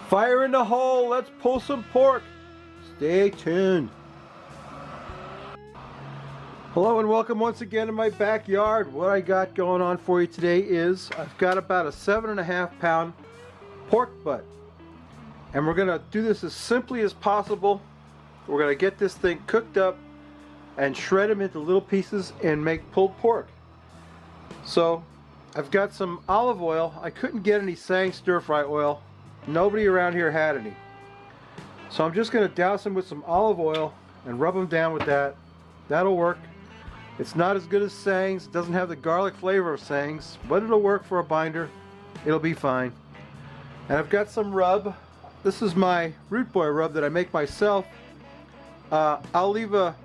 Fire in the hole, let's pull some pork. Stay tuned. Hello and welcome once again to my backyard. What I got going on for you today is I've got about a 7.5 pound pork butt. And we're gonna do this as simply as possible. We're gonna get this thing cooked up and shred them into little pieces and make pulled pork. So I've got some olive oil. I couldn't get any Sang stir fry oil. Nobody around here had any. So I'm just going to douse them with some olive oil and rub them down with that. That'll work. It's not as good as Sang's. It doesn't have the garlic flavor of Sang's, but it'll work for a binder. It'll be fine. And I've got some rub. This is my Root Boy rub that I make myself. I'll leave a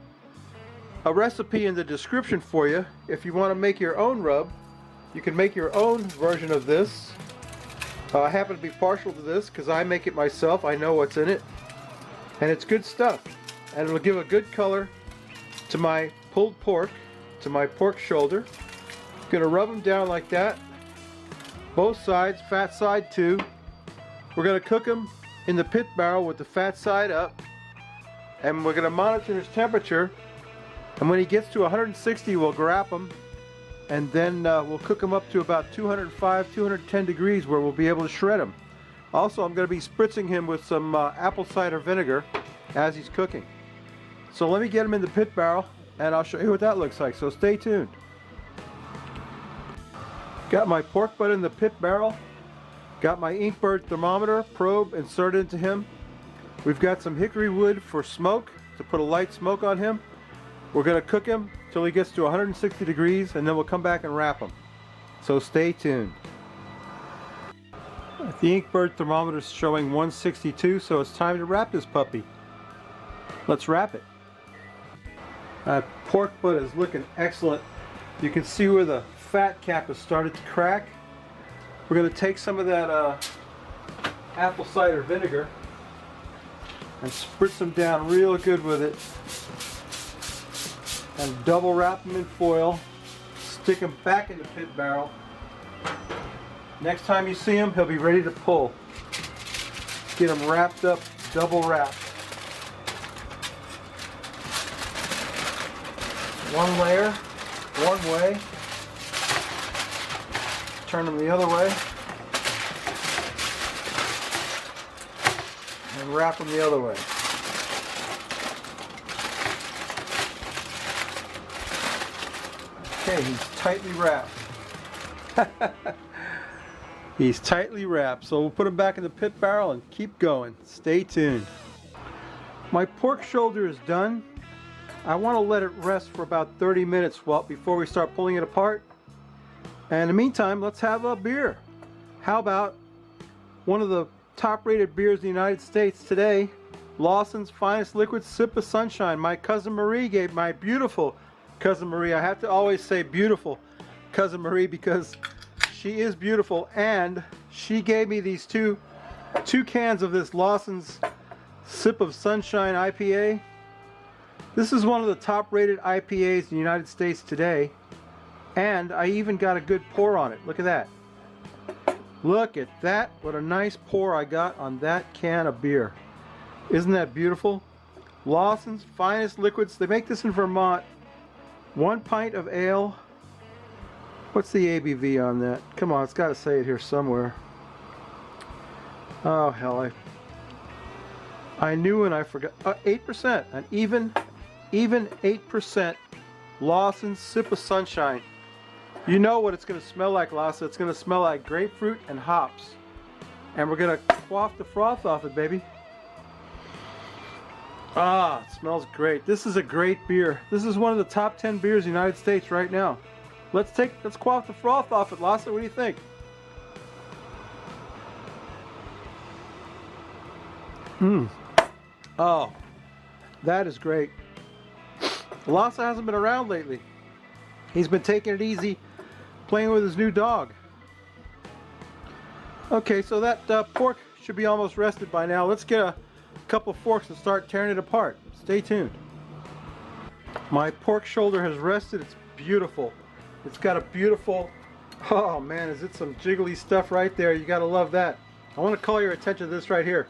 recipe in the description for you. If you want to make your own rub, you can make your own version of this. I happen to be partial to this because I make it myself. I know what's in it. And it's good stuff. And it'll give a good color to my pulled pork, to my pork shoulder. I'm going to rub them down like that. Both sides, fat side too. We're going to cook them in the pit barrel with the fat side up. And we're going to monitor his temperature. And when he gets to 160, we'll grap him. And then we'll cook them up to about 205, 210 degrees where we'll be able to shred them. Also, I'm going to be spritzing him with some apple cider vinegar as he's cooking. So let me get him in the pit barrel and I'll show you what that looks like. So stay tuned. Got my pork butt in the pit barrel. Got my Inkbird thermometer probe inserted into him. We've got some hickory wood for smoke, to put a light smoke on him. We're going to cook him till he gets to 160 degrees and then we'll come back and wrap him. So stay tuned. The Inkbird thermometer is showing 162, so it's time to wrap this puppy. Let's wrap it. That pork butt is looking excellent. You can see where the fat cap has started to crack. We're going to take some of that apple cider vinegar and spritz them down real good with it. And double wrap them in foil, stick them back in the pit barrel. Next time you see him, he'll be ready to pull. Get him wrapped up, double wrapped. One layer, one way. Turn them the other way. And wrap them the other way. Okay, he's tightly wrapped. He's tightly wrapped, so we'll put him back in the pit barrel and keep going. Stay tuned. My pork shoulder is done. I want to let it rest for about 30 minutes before we start pulling it apart. And in the meantime, let's have a beer. How about one of the top-rated beers in the United States today, Lawson's Finest Liquid Sip of Sunshine. My cousin Marie gave my beautiful cousin Marie. I have to always say beautiful cousin Marie because she is beautiful, and she gave me these two cans of this Lawson's Sip of Sunshine IPA. This is one of the top rated IPAs in the United States today, and I even got a good pour on it. Look at that. Look at that. What a nice pour I got on that can of beer. Isn't that beautiful? Lawson's Finest Liquids. They make this in Vermont. 1 pint of ale. What's the ABV on that? Come on, it's got to say it here somewhere. Oh hell, I knew and I forgot. 8%, an even 8% Lawson's Sip of Sunshine. You know what it's going to smell like, Lawson. It's going to smell like grapefruit and hops. And we're going to quaff the froth off it, baby. Ah, it smells great. This is a great beer. This is one of the top 10 beers in the United States right now. Let's quaff the froth off it, Lawson. What do you think? Oh, that is great. Lawson hasn't been around lately. He's been taking it easy, playing with his new dog. Okay, so that pork should be almost rested by now. Let's get a couple forks and start tearing it apart. Stay tuned. My pork shoulder has rested. It's beautiful. It's got a beautiful, oh man, is it some jiggly stuff right there. You gotta love that. I want to call your attention to this right here.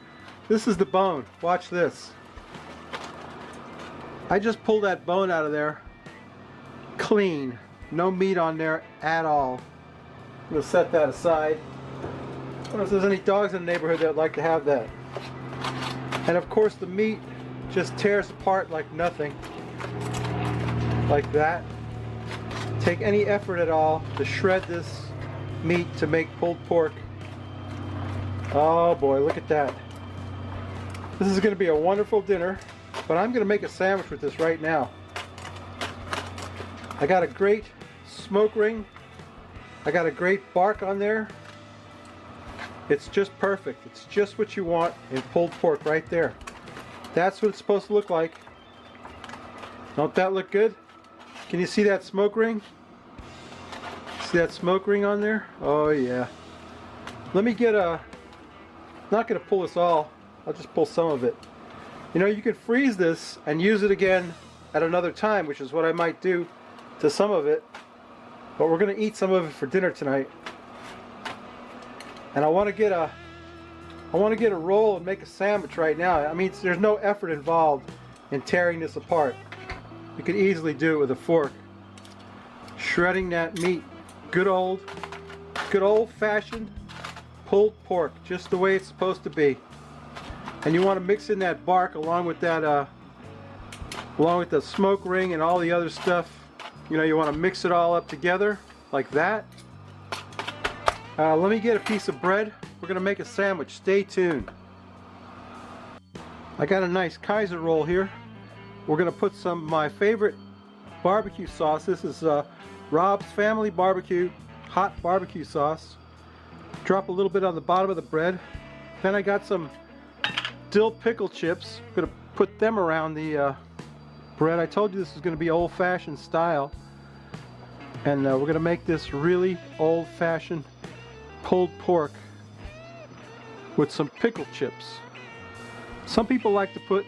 This is the bone. Watch this. I just pulled that bone out of there. Clean. No meat on there at all. I'm going to set that aside. I don't know if there's any dogs in the neighborhood that would like to have that. And of course the meat just tears apart like nothing. Like that. Take any effort at all to shred this meat to make pulled pork. Oh boy, look at that. This is going to be a wonderful dinner, but I'm going to make a sandwich with this right now. I got a great smoke ring. I got a great bark on there. It's just perfect. It's just what you want in pulled pork right there. That's what it's supposed to look like. Don't that look good? Can you see that smoke ring? See that smoke ring on there? Oh yeah. Let me get a... I'm not going to pull this all. I'll just pull some of it. You know, you can freeze this and use it again at another time, which is what I might do to some of it. But we're going to eat some of it for dinner tonight. And I want to get a roll and make a sandwich right now. I mean, there's no effort involved in tearing this apart. You could easily do it with a fork. Shredding that meat. Good old-fashioned pulled pork, just the way it's supposed to be. And you want to mix in that bark along with that, along with the smoke ring and all the other stuff. You know, you want to mix it all up together like that. Let me get a piece of bread. We're going to make a sandwich. Stay tuned. I got a nice Kaiser roll here. We're going to put some of my favorite barbecue sauce. This is Rob's Family Barbecue hot barbecue sauce. Drop a little bit on the bottom of the bread. Then I got some dill pickle chips. I'm going to put them around the bread. I told you this is going to be old-fashioned style. And we're going to make this really old-fashioned pulled pork with some pickle chips. Some people like to put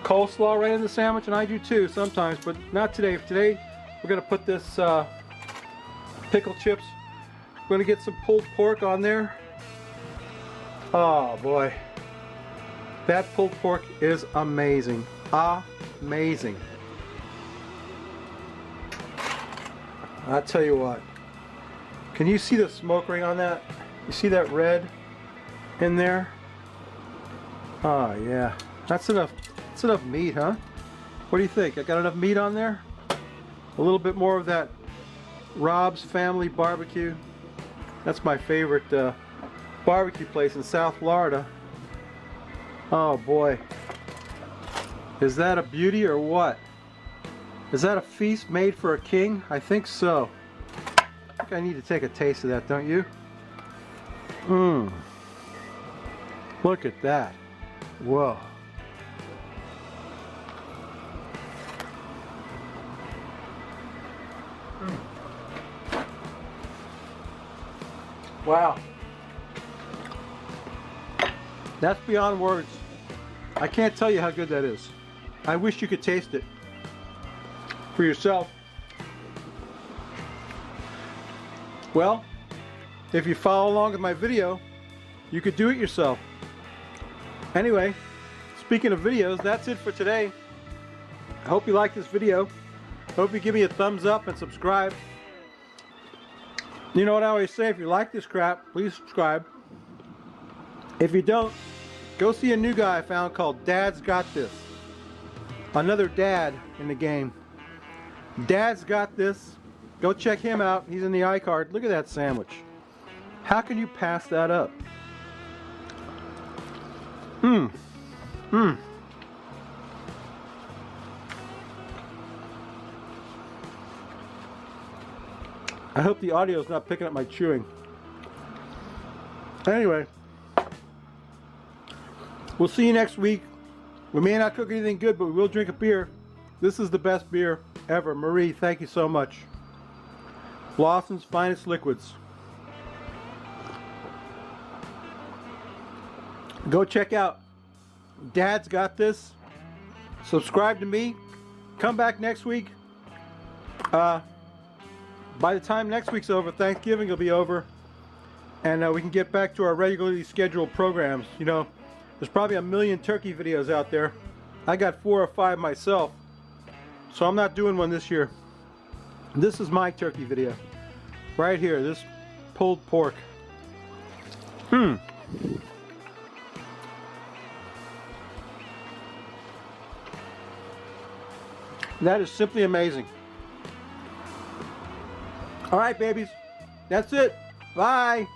coleslaw right in the sandwich, and I do too sometimes, but not today. Today we're going to put this pickle chips. We're going to get some pulled pork on there. Oh boy, that pulled pork is amazing. Amazing. I'll tell you what. Can you see the smoke ring on that? You see that red in there? Oh yeah, that's enough. That's enough meat, huh? What do you think? I got enough meat on there? A little bit more of that Rob's Family Barbecue. That's my favorite barbecue place in South Florida. Oh boy. Is that a beauty or what? Is that a feast made for a king? I think so. I think I need to take a taste of that, don't you? Mmm. Look at that. Whoa. Wow. That's beyond words. I can't tell you how good that is. I wish you could taste it for yourself. Well, if you follow along with my video, you could do it yourself. Anyway, speaking of videos, that's it for today. I hope you like this video. Hope you give me a thumbs up and subscribe. You know what I always say, if you like this crap, please subscribe. If you don't, go see a new guy I found called Dad's Got This. Another dad in the game. Dad's Got This. Go check him out. He's in the iCard. Look at that sandwich. How can you pass that up? Mmm. Mmm. I hope the audio is not picking up my chewing. Anyway, we'll see you next week. We may not cook anything good, but we will drink a beer. This is the best beer ever. Marie, thank you so much. Lawson's Finest Liquids. Go check out Dad's Got This. Subscribe to me. Come back next week. By the time next week's over, Thanksgiving will be over. and we can get back to our regularly scheduled programs. You know, there's probably a million turkey videos out there. I got 4 or 5 myself, so I'm not doing one this year. This is my turkey video right here, this pulled pork. That is simply amazing. All right, babies, that's it. Bye.